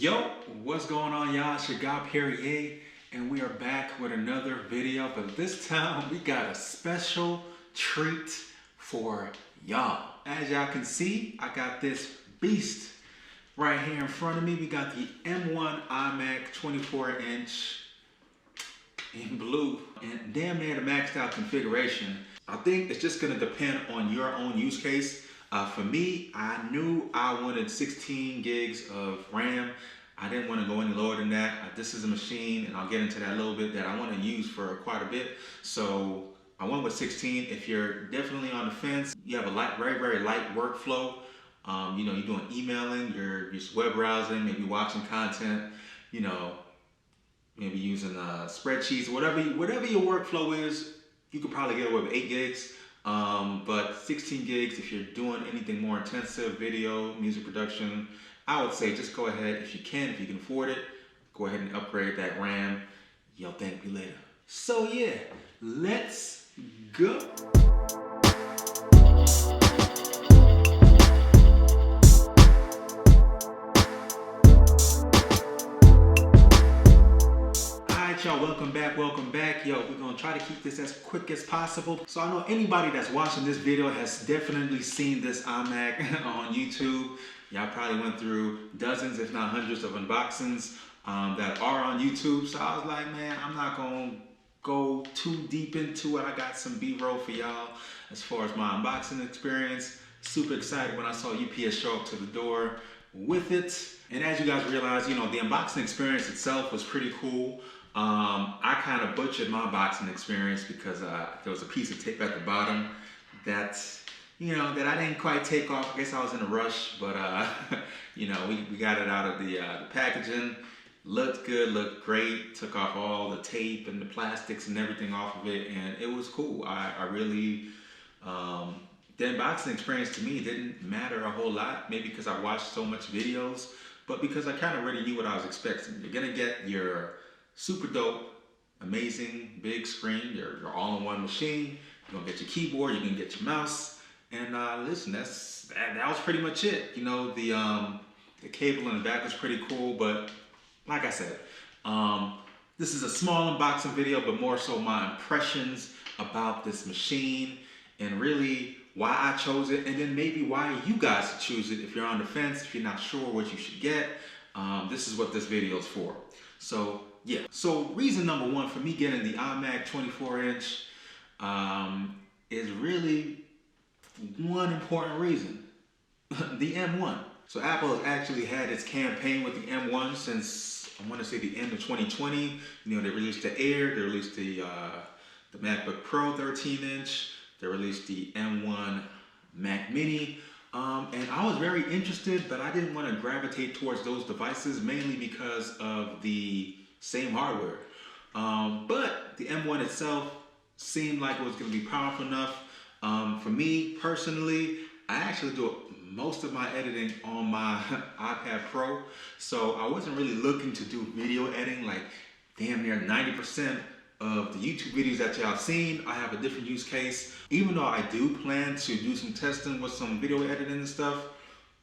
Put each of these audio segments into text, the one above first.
Yo, what's going on, y'all? It's your guy Perrier, and we are back with another video, but this time we got a special treat for y'all. As y'all can see, I got this beast right here in front of me. We got the M1 iMac 24-inch in blue, and damn near the maxed out configuration. I think it's just gonna depend on your own use case. For me, I knew I wanted 16 gigs of RAM. I didn't want to go any lower than that. This is a machine, and I'll get into that a little bit, that I want to use for quite a bit. So I went with 16. If you're definitely on the fence, you have a very light workflow. You know, you're doing emailing, you're just web browsing, maybe watching content, you know, maybe using spreadsheets, whatever your workflow is, you could probably get away with 8 gigs. But 16 gigs, if you're doing anything more intensive, video, music production, I would say just go ahead, if you can afford it, go ahead and upgrade that RAM. You'll thank me later. So yeah, let's go. Y'all, welcome back. Yo, we're gonna try to keep this as quick as possible. So I know anybody that's watching this video has definitely seen this iMac on YouTube. Y'all probably went through dozens, if not hundreds of unboxings that are on YouTube. So I was like, man, I'm not gonna go too deep into it. I got some B-roll for y'all as far as my unboxing experience. Super excited when I saw UPS show up to the door with it. And as you guys realize, you know, the unboxing experience itself was pretty cool. I kind of butchered my boxing experience because there was a piece of tape at the bottom that, you know, that I didn't quite take off. I guess I was in a rush, but you know, we got it out of the packaging. Looked good, looked great. Took off all the tape and the plastics and everything off of it, and it was cool. I really, the unboxing experience to me didn't matter a whole lot. Maybe because I watched so much videos, but because I kind of already knew what I was expecting. You're gonna get your super dope, amazing, big screen, your all-in-one machine. You're gonna get your keyboard, you're gonna get your mouse, and listen, that was pretty much it. You know, the cable in the back was pretty cool, but like I said, this is a small unboxing video, but more so my impressions about this machine and really why I chose it, and then maybe why you guys should choose it if you're on the fence, if you're not sure what you should get. This is what this video is for. So yeah, so reason number one for me getting the iMac 24-inch is really one important reason, the M1. So Apple has actually had its campaign with the M1 since, I want to say, the end of 2020. You know, they released the Air, they released the MacBook Pro 13-inch, they released the M1 Mac Mini. And I was very interested, but I didn't want to gravitate towards those devices, mainly because of the same hardware. But the M1 itself seemed like it was going to be powerful enough. For me personally, I actually do most of my editing on my iPad Pro, so I wasn't really looking to do video editing. Like damn near 90% of the YouTube videos that y'all seen, I have a different use case. Even though I do plan to do some testing with some video editing and stuff,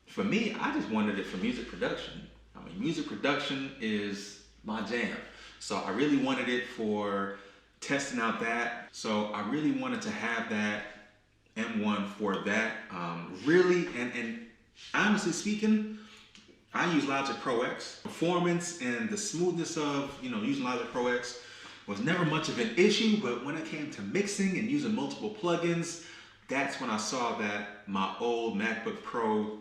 for me, I just wanted it for music production. I mean, music production is my jam. So I really wanted it for testing out that. So I really wanted to have that M1 for that. Really, and honestly speaking, I use Logic Pro X. Performance and the smoothness of, you know, using Logic Pro X was never much of an issue, but when it came to mixing and using multiple plugins, that's when I saw that my old MacBook Pro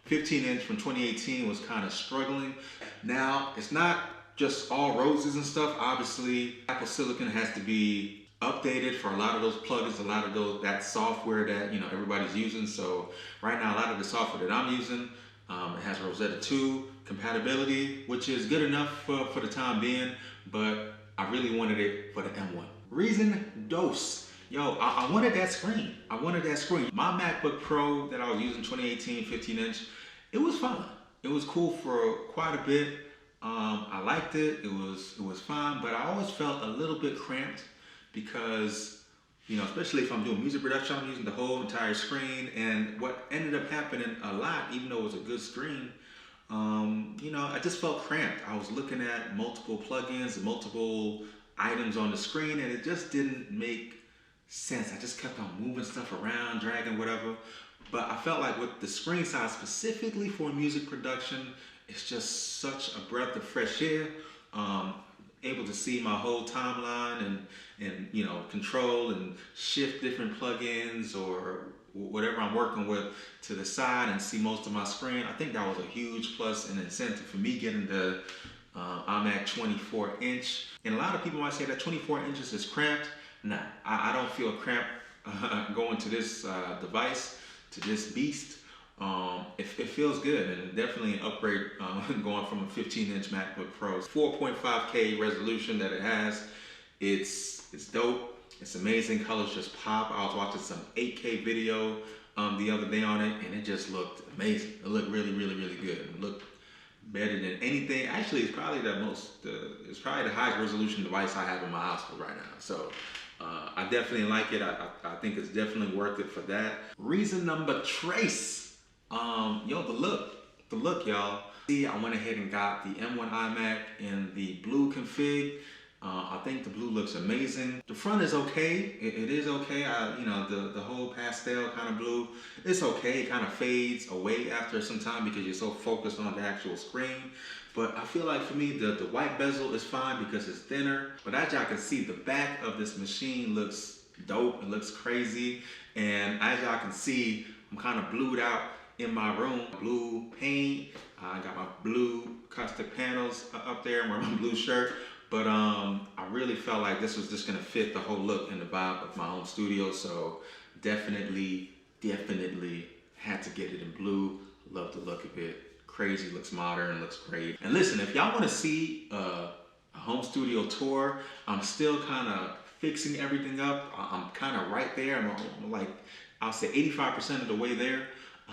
15-inch from 2018 was kind of struggling. Now, it's not just all roses and stuff. Obviously, Apple Silicon has to be updated for a lot of those plugins, a lot of that software that, you know, everybody's using. So right now, a lot of the software that I'm using, it has Rosetta 2 compatibility, which is good enough for the time being, but I really wanted it for the M1. Reason dos. Yo, I wanted that screen. I wanted that screen. My MacBook Pro that I was using, 2018 15-inch, it was fine. It was cool for quite a bit. I liked it. It was fine, but I always felt a little bit cramped because, you know, especially if I'm doing music production, I'm using the whole entire screen. And what ended up happening a lot, even though it was a good screen, I just felt cramped. I was looking at multiple plugins and multiple items on the screen, and it just didn't make sense. I just kept on moving stuff around, dragging whatever. But I felt like with the screen size specifically for music production, it's just such a breath of fresh air. Able to see my whole timeline and control and shift different plugins or whatever I'm working with to the side and see most of my screen. I think that was a huge plus and incentive for me getting the iMac 24-inch. And a lot of people might say that 24 inches is cramped. Nah, I don't feel cramped going to this device, to this beast. It feels good, and definitely an upgrade going from a 15-inch MacBook Pro. 4.5K resolution that it has. It's dope. It's amazing. Colors just pop. I was watching some 8K video the other day on it, and it just looked amazing. It looked really, really, really good. It looked better than anything. Actually, it's probably it's probably the highest resolution device I have in my house right now. So I definitely like it. I think it's definitely worth it for that. Reason number trace. The look, y'all. See, I went ahead and got the M1 iMac in the blue config. I think the blue looks amazing. The front is okay. It is okay. The whole pastel kind of blue, it's okay. It kind of fades away after some time because you're so focused on the actual screen. But I feel like for me, the white bezel is fine because it's thinner. But as y'all can see, the back of this machine looks dope. It looks crazy. And as y'all can see, I'm kind of blued out in my room. Blue paint. I got my blue custom panels up there. I'm wearing my blue shirt. But I really felt like this was just gonna fit the whole look and the vibe of my home studio. So definitely had to get it in blue. Love the look of it. Crazy, looks modern, looks great. And listen, if y'all wanna see a home studio tour, I'm still kind of fixing everything up. I'm kind of right there. I'm like, I'll say 85% of the way there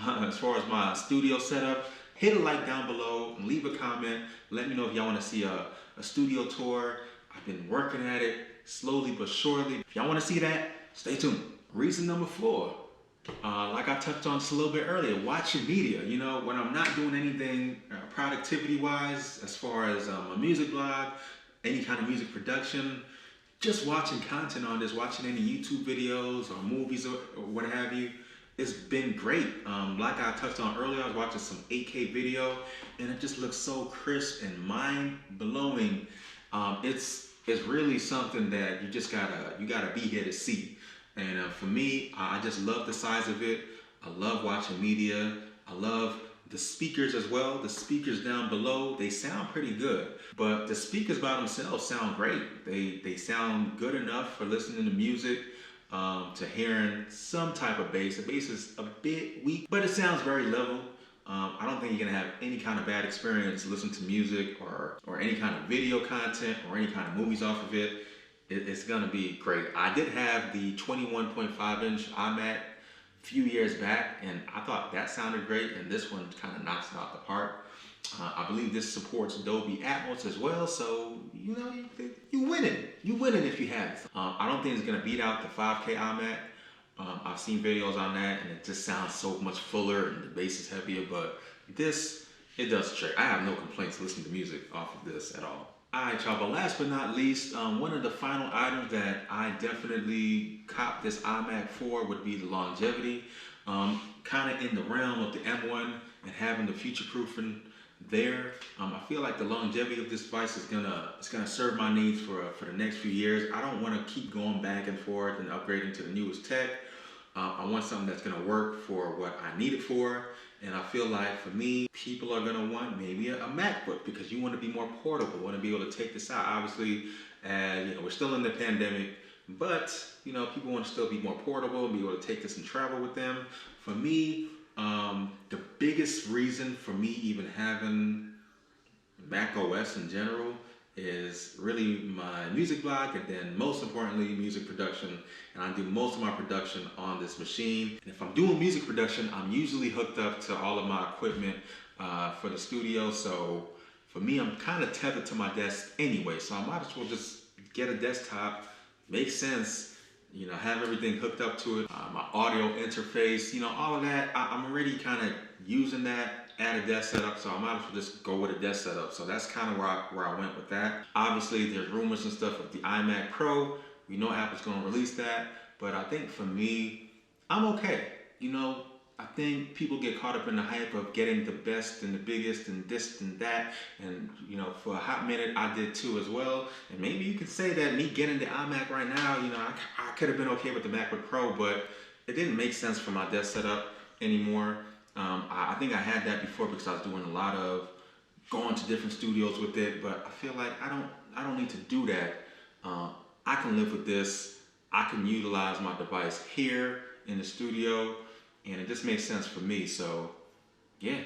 as far as my studio setup. Hit a like down below and leave a comment. Let me know if y'all want to see a studio tour. I've been working at it slowly but surely. If y'all want to see that, stay tuned. Reason number 4, like I touched on just a little bit earlier, watching media. When I'm not doing anything productivity-wise, as far as a music blog, any kind of music production, just watching content on this, watching any YouTube videos or movies or what have you, it's been great. Like I touched on earlier, I was watching some 8K video, and it just looks so crisp and mind-blowing. It's really something that you gotta be here to see. And for me, I just love the size of it. I love watching media. I love the speakers as well. The speakers down below, they sound pretty good, but the speakers by themselves sound great. They sound good enough for listening to music. To hearing some type of bass. The bass is a bit weak, but it sounds very level. I don't think you're gonna have any kind of bad experience listening to music or any kind of video content or any kind of movies off of it. It's gonna be great. I did have the 21.5-inch iMac a few years back, and I thought that sounded great, and this one kind of knocks it out the park. I believe this supports Dolby Atmos as well, so you winning. You winning if you have it. I don't think it's gonna beat out the 5K iMac. I've seen videos on that, and it just sounds so much fuller, and the bass is heavier. But this, it does the trick. I have no complaints listening to music off of this at all. All right, y'all. But last but not least, one of the final items that I definitely copped this iMac for would be the longevity. Kind of in the realm of the M1 and having the future-proofing there. I feel like the longevity of this device is gonna serve my needs for the next few years. I don't want to keep going back and forth and upgrading to the newest tech. I want something that's gonna work for what I need it for. And I feel like for me, people are gonna want maybe a MacBook because you want to be more portable, want to be able to take this out. Obviously, we're still in the pandemic, but people want to still be more portable and be able to take this and travel with them. For me, the biggest reason for me even having Mac OS in general is really my music blog, and then most importantly, music production. And I do most of my production on this machine. And if I'm doing music production, I'm usually hooked up to all of my equipment for the studio. So for me, I'm kind of tethered to my desk anyway. So I might as well just get a desktop. Makes sense. Have everything hooked up to it. My audio interface, all of that. I'm already kind of using that add a desk setup, so I might as well just go with a desk setup. So that's kind of where I went with that. Obviously, there's rumors and stuff of the iMac Pro. We know Apple's going to release that, but I think for me, I'm okay. You know, I think people get caught up in the hype of getting the best and the biggest and this and that. And, you know, for a hot minute, I did too as well. And maybe you could say that me getting the iMac right now, you know, I could have been okay with the MacBook Pro, but it didn't make sense for my desk setup anymore. I think I had that before because I was doing a lot of going to different studios with it, but I feel like I don't need to do that. I can live with this. I can utilize my device here in the studio, and it just makes sense for me. So yeah,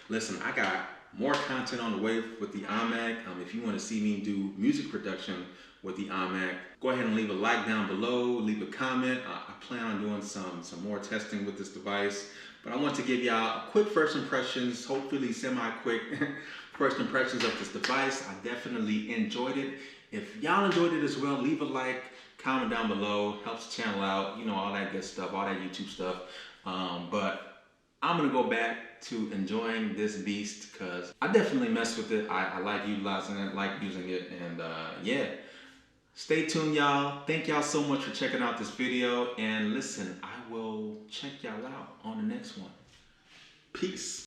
listen, I got more content on the way with the iMac. If you want to see me do music production with the iMac, go ahead and leave a like down below, leave a comment. I plan on doing some more testing with this device, but I want to give y'all a quick first impressions, hopefully semi-quick first impressions of this device. I definitely enjoyed it. If y'all enjoyed it as well, leave a like, comment down below, helps the channel out, you know, all that good stuff, all that YouTube stuff. But I'm gonna go back to enjoying this beast because I definitely mess with it. I like utilizing it, like using it, and yeah. Stay tuned, y'all. Thank y'all so much for checking out this video, and listen, I will check y'all out on the next one. Peace.